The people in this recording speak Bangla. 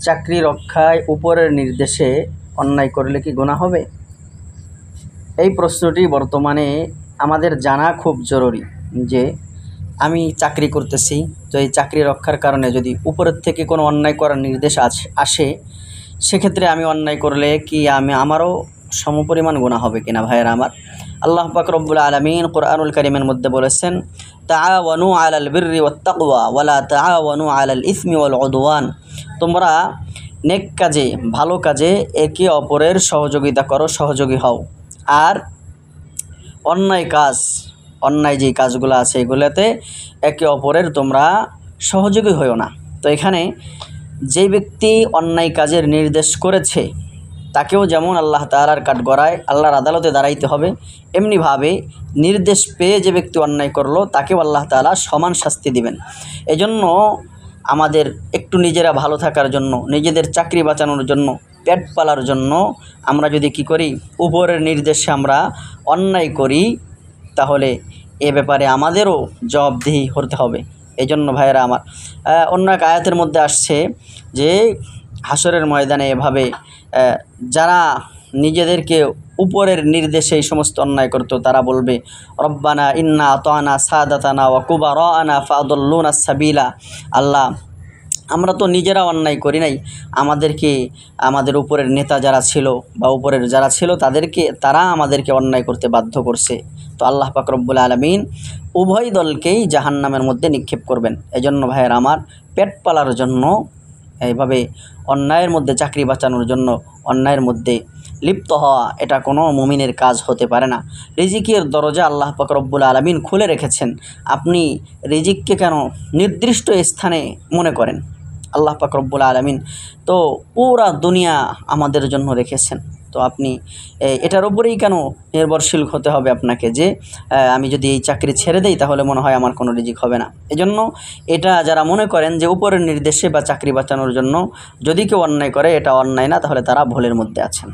চাকরি রক্ষায় উপরের নির্দেশে অন্যায় করলে কি গুনাহ হবে? এই প্রশ্নটি বর্তমানে আমাদের জানা খুব জরুরি যে আমি চাকরি করতেছি, তো এই চাকরি রক্ষার কারণে যদি উপরের থেকে কোনো অন্যায় করার নির্দেশ আসে, সেক্ষেত্রে আমি অন্যায় করলে কি আমারও সমপরিমাণ গুনাহ হবে কিনা? ভাইয়েরা আমার, আল্লাহ পাক রব্বুল আলামিন কোরআনুল কারীমের মধ্যে বলেছেন, তাআওয়ানু আলাল বিররি ওয়াত তাকওয়া ওয়ালা তাআওয়ানু আলাল ইসমি ওয়াল উদওয়ান। তোমরা নেক কাজে, ভালো কাজে একে অপরের সহযোগিতা করো, সহযোগী হও। আর অন্যায় যে কাজগুলো আছে এগুলোতে একে অপরের তোমরা সহযোগী হও না। তো এখানে যে ব্যক্তি অন্যায় কাজের নির্দেশ করেছে তাকেও যেমন আল্লাহ তাআলার কাঠগড়ায় আল্লাহর আদালতে দাঁড়াইতে হবে, এমনিভাবে নির্দেশ পেয়ে যে ব্যক্তি অন্যায় করলো তাকেও আল্লাহ তাআলা সমান শাস্তি দিবেন। এজন্য আমাদের একটু নিজেরা ভালো থাকার জন্য, নিজেদের চাকরি বাঁচানোর জন্য, পেট পালার জন্য আমরা যদি কি করি, উপরের নির্দেশে আমরা অন্যায় করি, তাহলে এ ব্যাপারে আমাদেরও জবাবদিহি হতে হবে। এই জন্য ভাইয়েরা আমার, অন্য এক আয়াতের মধ্যে আসছে যে হাসরের ময়দানে এভাবে যারা নিজেদেরকে উপরের নির্দেশে এই সমস্ত অন্যায় করতো তারা বলবে, রব্বানা ইন্না আতানা সাদাতানা ওয়া কুবারানা ফাদল্লুনা সাবিলা। আল্লাহ, আমরা তো নিজেরা অন্যায় করি নাই, আমাদেরকে আমাদের উপরের নেতা যারা ছিল বা উপরের যারা ছিল তারা আমাদেরকে অন্যায় করতে বাধ্য করছে। তো আল্লাহ পাক রব্বুল আলামিন উভয় দলকেই জাহান্নামের মধ্যে নিক্ষেপ করবেন। এজন্য ভাইয়ের আমার, পেট পালার জন্য এইভাবে অন্যায়ের মধ্যে, চাকরি বাঁচানোর জন্য অন্যায়ের মধ্যে লিপ্ত হওয়া এটা কোনো মুমিনের কাজ হতে পারে না। রিজিকের দরজা আল্লাহ পাক রব্বুল আলামিন খুলে রেখেছেন। আপনি রিজিককে কেন নির্দিষ্ট স্থানে মনে করেন? আল্লাহ পাক রব্বুল আলামিন তো পুরা দুনিয়া আমাদের জন্য রেখেছেন। তো আপনি এটার উপরেই কেন নির্ভরশীল হতে হবে আপনাকে যে আমি যদি এই চাকরি ছেড়ে দেই তাহলে মনে হয় আমার কোনো রিজিক হবে না? এজন্য এটা যারা মনে করেন যে উপরের নির্দেশে বা চাকরি বাঁচানোর জন্য যদি কেউ অন্যায় করে এটা অন্যায় না, তাহলে তারা ভুলের মধ্যে আছেন।